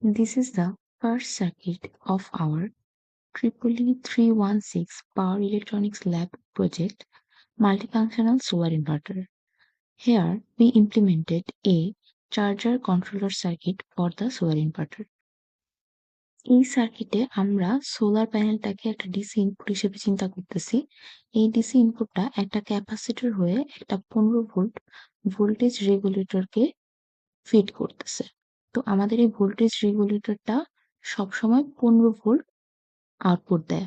This is the first circuit of our EEE 316 Power Electronics Lab project multifunctional solar inverter. Here we implemented a charger controller circuit for the solar inverter. এই সার্কিটে আমরা solar প্যানেলটাকে একটা DC input হিসেবে চিন্তা করতেছি। এই DC ইনপুটটা একটা capacitor হয়ে একটা 15 ভোল্ট ভোল্টেজ রেগুলেটরকে ফিড করতেছে। তো আমাদের এই ভোল্টেজ রেগুলেটরটা সবসময় 15 ভোল্ট আউটপুট দেয়।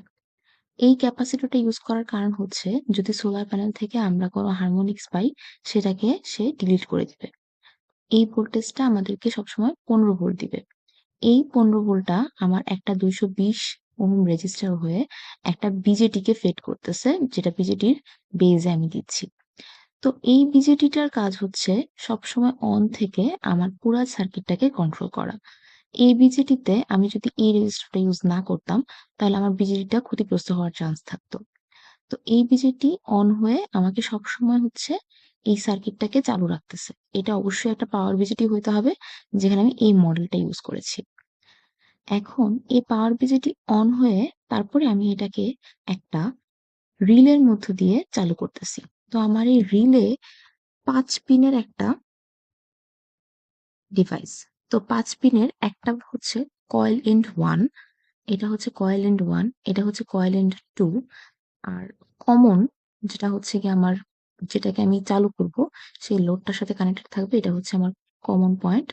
এই ক্যাপাসিটরটা ইউজ করার কারণ হচ্ছে যদি সোলার প্যানেল থেকে আমরা কোনো হারমোনিক্স পাই সেটাকে সে ডিলিট করে দিবে। এই ভোল্টেজটা আমাদেরকে সবসময় 15 ভোল্ট দিবে। এই 15 ভোল্টটা আমার একটা 220 ওহম রেজিস্টার হয়ে একটা বিজেটিকে ফেড করতেছে, যেটা বিজেটির বেজে আমি দিচ্ছি। তো এই বিজেটিটার কাজ হচ্ছে সবসময় অন থেকে আমার পুরা সার্কিটটাকে কন্ট্রোল করা। এই বিজেটিতে আমি যদি এই রেজিস্টারটা ইউজ না করতাম তাহলে আমার বিজেটিটা ক্ষতিগ্রস্ত হওয়ার চান্স থাকতো। তো এই বিজেটি অন হয়ে আমাকে সবসময় হচ্ছে এই সার্কিটটাকে চালু রাখতেছে। এটা অবশ্যই একটা পাওয়ার বিজেটি হইতে হবে, যেখানে আমি এই মডেলটা ইউজ করেছি। এখন এই পাওয়ার বিজেটি অন হয়ে তারপরে আমি এটাকে একটা রিলের মধ্য দিয়ে চালু করতেছি। তো আমার এই রিলে 5 পিনের একটা ডিভাইস। তো 5 পিনের একটা হচ্ছে কয়েল এন্ড 1, এটা হচ্ছে কয়েল এন্ড 1, এটা হচ্ছে কয়েল এন্ড 2, আর কমন যেটা হচ্ছে গিয়ে আমার, যেটাকে আমি চালু করব সেই লোডটার সাথে কানেক্টেড থাকবে, এটা হচ্ছে আমার কমন পয়েন্ট।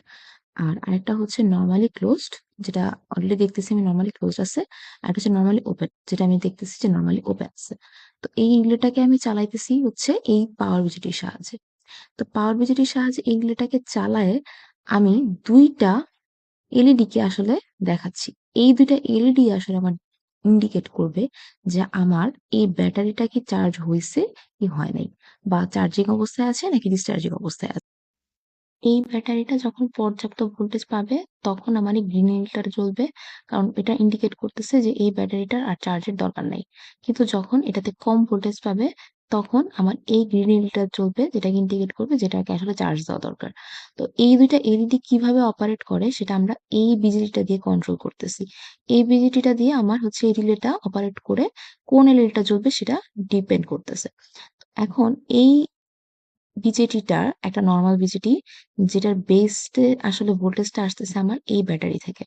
আর আরেকটা হচ্ছে নরমালি ক্লোজড, যেটা অলরেডি দেখতেছি আমি নরমালি ক্লোজড আছে। আর একটা হচ্ছে নরমালি ওপেন, যেটা আমি দেখতেছি যে নরমালি ওপেন আছে। তো এই রিলেটাকে আমি চালাইতেছি হচ্ছে এই পাওয়ার বিজিটির সাহায্যে। তো পাওয়ার বিজিটির সাহায্যে এই রিলেটাকে চালায়ে আমি 2টা এলইডি কে আসলে দেখাচ্ছি। এই 2টা এলইডি আসলে আমার ইন্ডিকেট করবে যে আমার এই ব্যাটারিটা কি চার্জ হইছে কি হয় নাই, বা চার্জিং অবস্থায় আছে নাকি ডিসচার্জিং অবস্থায় আছে। এই ব্যাটারিটা যখন পর্যাপ্ত ভোল্টেজ পাবে তখন আমার এই গ্রিন ইন্ডিকেটর জ্বলবে, কারণ এটা ইন্ডিকেট করতেছে যে এই ব্যাটারিটার আর চার্জের দরকার নাই। কিন্তু যখন এটাতে কম ভোল্টেজ পাবে তখন আমার এই গ্রিন ইন্ডিকেটর জ্বলবে, যেটাকে ইন্ডিকেট করবে যেটাকে আসলে চার্জ দেওয়া দরকার। তো এই 2টা এলইডি কিভাবে অপারেট করে সেটা আমরা এই বিজিটিটা দিয়ে কন্ট্রোল করতেছি। এই বিজিটিটা দিয়ে আমার হচ্ছে এই রিলেটা অপারেট করে কোন এলইডিটা জ্বলবে সেটা ডিপেন্ড করতেছে। এখন এই বিজেটিটার একটা নরমাল বিজেটি, যেটার বেসে আসলে ভোল্টেজটা আসতেছে আমার এই ব্যাটারি থেকে।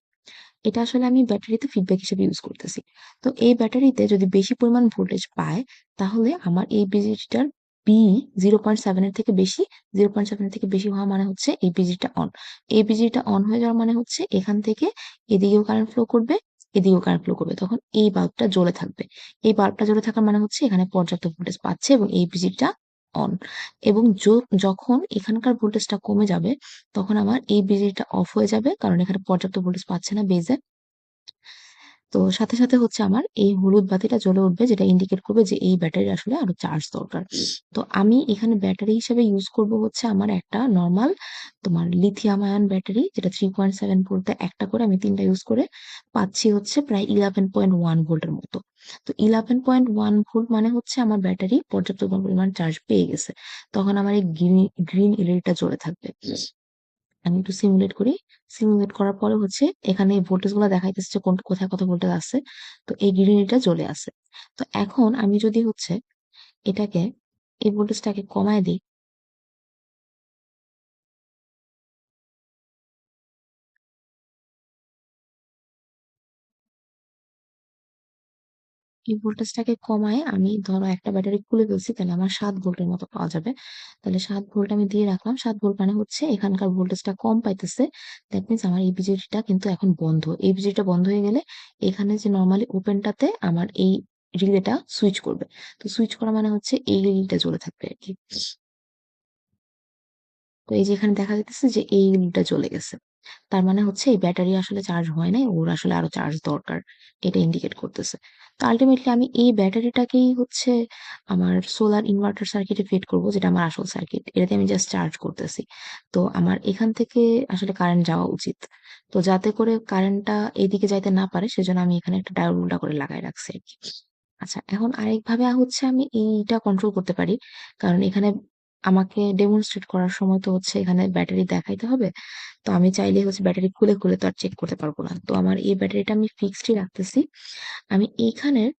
এটা আসলে আমি ব্যাটারিতে ফিডব্যাক হিসেবে ইউজ করতেছি। তো এই ব্যাটারিতে যদি বেশি পরিমাণ ভোল্টেজ পায় তাহলে আমার এই বিজিটিটার বি 0.7 এর থেকে বেশি, 0.7 এর থেকে বেশি হওয়া মানে হচ্ছে এই বিজিটা অন। এই বিজিটা অন হয়ে যাওয়ার মানে হচ্ছে এখান থেকে এদিকেও কারেন্ট ফ্লো করবে, এদিকেও কারেন্ট ফ্লো করবে, তখন এই বাল্বটা জ্বলে থাকবে। এই বাল্বটা জ্বলে থাকার মানে হচ্ছে এখানে পর্যাপ্ত ভোল্টেজ পাচ্ছে এবং এই বিজিটা অন। এবং যখন এখানকার ভোল্টেজটা কমে যাবে তখন আমার এই বিজিটা অফ হয়ে যাবে, কারণ এখানে পর্যাপ্ত ভোল্টেজ পাচ্ছে না বেজে। তো সাথে সাথে হচ্ছে আমার এই হলুদ বাতিটা জ্বলে উঠবে, যেটা ইন্ডিকেট করবে যে এই ব্যাটারি আসলে আরো চার্জ দরকার। তো আমি এখানে ব্যাটারি হিসেবে ইউজ করব হচ্ছে আমার একটা নর্মাল তোমার লিথিয়াম আয়ন ব্যাটারি, যেটা 3.7 ভোল্টে একটা করে আমি 3টা ইউজ করে পাচ্ছি হচ্ছে প্রায় 11.1 ভোল্টের মতো। তো 11.1 ভোল্ট মানে হচ্ছে আমার ব্যাটারি পর্যাপ্ত পরিমাণ চার্জ পেয়ে গেছে। তখন আমার এই গ্রিন গ্রিন এলইডিটা জ্বলে থাকবে। আমি একটু সিমুলেট করি। সিমুলেট করার পরে হচ্ছে এখানে এই ভোল্টেজ গুলো দেখাইতেছে যে কোথায় কত ভোল্টেজ আছে। তো এই গ্রিনটা জ্বলে আছে। তো এখন আমি যদি হচ্ছে এটাকে, এই ভোল্টেজটাকে কমায় দিই, এই ভোল্টেজটাকে কমায় আমি ধরো একটা ব্যাটারি খুলে ফেলছি, তাহলে আমার 7 ভোল্টের মতো পাওয়া যাবে। তাহলে 7 ভোল্ট আমি দিয়ে রাখলাম। 7 ভোল্ট মানে হচ্ছে এখানকার ভোল্টেজটা কম পাইতেছে। দ্যাট মিনস আমার এই বিজিটা কিন্তু এখন বন্ধ। এই বিজিটা বন্ধ হয়ে গেলে এখানে যে নরমালি ওপেনটাতে আমার এই রিলেটা সুইচ করবে। তো সুইচ করা মানে হচ্ছে এই রিলেটা জ্বলে থাকবে আরকি। তো এই যে এখানে দেখা যাইতেছে যে এই ইউনিটটা চলে গেছে। তার মানে হচ্ছে এই ব্যাটারি আসলে চার্জ হয় নাই, ওর আসলে আরো চার্জ দরকার। এটা ইন্ডিকেট করতেছে। তো আল্টিমেটলি আমি এই ব্যাটারিটাকেই হচ্ছে আমার সোলার ইনভার্টার সার্কিটে ফিট করব, যেটা আমার আসল সার্কিট। এটাতে আমি জাস্ট চার্জ করতেছি। তো আমার এখান থেকে আসলে কারেন্ট যাওয়া উচিত। তো যাতে করে কারেন্টটা এদিকে যাইতে না পারে সেজন্য আমি এখানে একটা ডায়োড উল্টা করে লাগাই রাখছি আরকি। আচ্ছা, এখন আরেকভাবে হচ্ছে আমি এইটা কন্ট্রোল করতে পারি। কারণ এখানে আমাকে ডেমনস্ট্রেট করার সময় তো হচ্ছে এখানে ব্যাটারি দেখাইতে হবে। তো আমি চাইলে হচ্ছে ব্যাটারি খুলে খুলে তো আর চেক করতে পারবো না। তো আমার এই ব্যাটারিটা আমি ফিক্সডই রাখতেছি। আমি এইখানের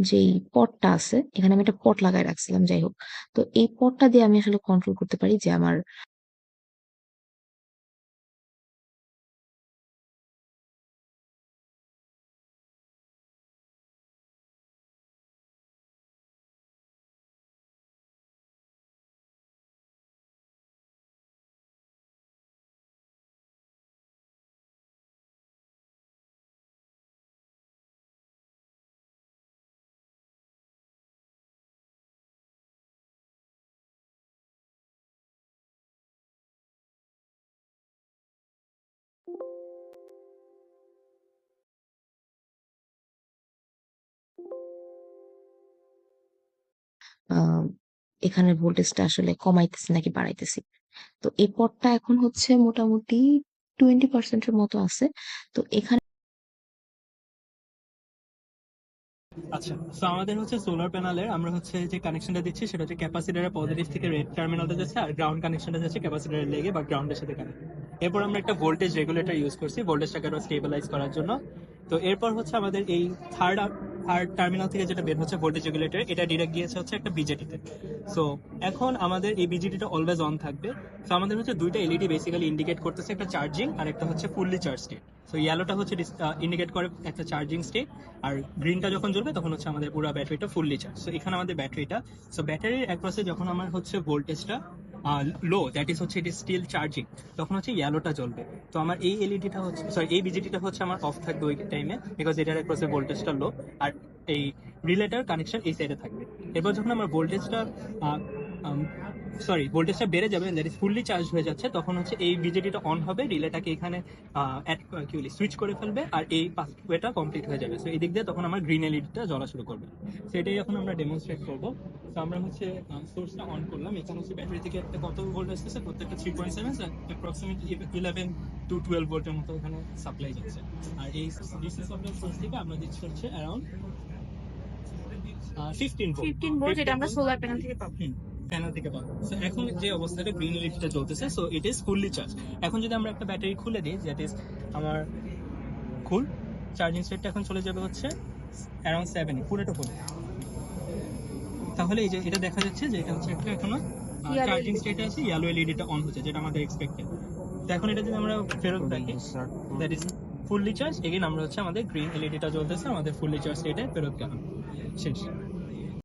যেই পটটা আছে, এখানে আমি একটা পট লাগায় রাখছিলাম, যাই হোক। তো এই পটটা দিয়ে আমি আসলে কন্ট্রোল করতে পারি যে আমার আহ এখানের ভোল্টেজটা আসলে কমাইতেছি নাকি বাড়াইতেছি। তো এই পটটা এখন হচ্ছে মোটামুটি 20% মতো আছে। তো এখানে আচ্ছা, সো আমাদের হচ্ছে সোলার প্যানেলের আমরা হচ্ছে যে কানেকশনটা দিচ্ছি সেটা হচ্ছে ক্যাপাসিটরের পজিটিভ থেকে রেড টার্মিনালটা যাচ্ছে, আর গ্রাউন্ড কানেকশনটা যাচ্ছে ক্যাপাসিটরের লেগে বা গ্রাউন্ডের সাথে কানেক্ট। এরপর আমরা একটা ভোল্টেজ রেগুলেটর ইউজ করছি ভোল্টেজটাকে আরো স্টেবিলাইজ করার জন্য। তো এরপর হচ্ছে আমাদের এই থার্ড থার্ড টার্মিনাল থেকে যেটা বের হচ্ছে ভোল্টেজ রেগুলেটর, এটা ডিরেক্ট গিয়েছে হচ্ছে একটা বিজেটিতে। সো এখন আমাদের এই বিজেটিটা অলওয়েজ অন থাকবে। তো আমাদের হচ্ছে দুইটা এলইডি বেসিক্যালি ইন্ডিকেট করতেছে, একটা চার্জিং আর একটা হচ্ছে ফুললি চার্জ স্টেট। সো ইয়েলোটা হচ্ছে ইন্ডিকেট করে একটা চার্জিং স্টেট, আর গ্রিনটা যখন জ্বলবে তখন হচ্ছে আমাদের পুরো ব্যাটারিটা ফুললি চার্জ। সো এখানে আমাদের ব্যাটারিটা, সো ব্যাটারির একপাশে যখন আমার হচ্ছে ভোল্টেজটা লো, দ্যাট ইজ হচ্ছে ইট ইজ স্টিল চার্জিং, তখন হচ্ছে ইয়েলোটা জ্বলবে। তো আমার এই এলইডিটা হচ্ছে, সরি এই বিজিটিটা হচ্ছে আমার অফ থাকবে ওই টাইমে, বিকজ এটার একপাশে ভোল্টেজটা লো, আর এই রিলেটার কানেকশন এই সাইডে থাকবে। এরপর যখন আমার ভোল্টেজটা ভোল্টেজটা বেড়ে যাবে, দ্যাট ইজ ফুললি চার্জ হয়ে যাচ্ছে, তখন হচ্ছে এই বিজেটিটা অন হবে, রিলেটাকে এখানে কি বলি সুইচ করে ফেলবে, আর এই পাথওয়েটা কমপ্লিট হয়ে যাবে। সো এই দিক দিয়ে তখন আমার গ্রিন এলইডিটা জ্বলা শুরু করবে। সো এটাই এখন আমরা ডেমনস্ট্রেট করবো। তো আমরা হচ্ছে সোর্সটা অন করলাম, এখানে হচ্ছে ব্যাটারি থেকে একটা কত ভোল্ট আসতেছে, প্রত্যেকটা 3.7, অ্যাপ্রক্সিমেটলি 11 to 12 ভোল্টের মতো এখানে সাপ্লাই যাচ্ছে। আর এই ডিসি সাপ্লাই সোর্স থেকে আমরা দিচ্ছি হচ্ছে অ্যারাউন্ড 15 ভোল্ট, যেটা আমরা সোলার প্যানেল থেকে পাবো। প্যানেল থেকে পাবো। সো এখন যে অবস্থাটা গ্রিন লাইটটা জ্বলতেছে, so it is fully charge. এখন যদি আমরা একটা ব্যাটারি খুলে দিই, দ্যাট ইজ আমার ফুল চার্জিং স্টেটটা এখন চলে যাবে হচ্ছে অ্যারাউন্ড 7, পুরোটা ফুল। তাহলে এই যে এটা দেখা যাচ্ছে যে এটা হচ্ছে একটা এখনো চার্জিং স্টেটে আছে, ইয়েলো এলইডিটা অন হচ্ছে, যেটা আমাদের এক্সপেক্টেড। তো এখন এটা যদি আমরা ফেরত রাখি, that is fully charge, again আমরা হচ্ছে আমাদের গ্রিন এলইডিটা জ্বলতেছে, আমাদের ফুললি চার্জ স্টেটে ফেরত গেলাম, শেষ।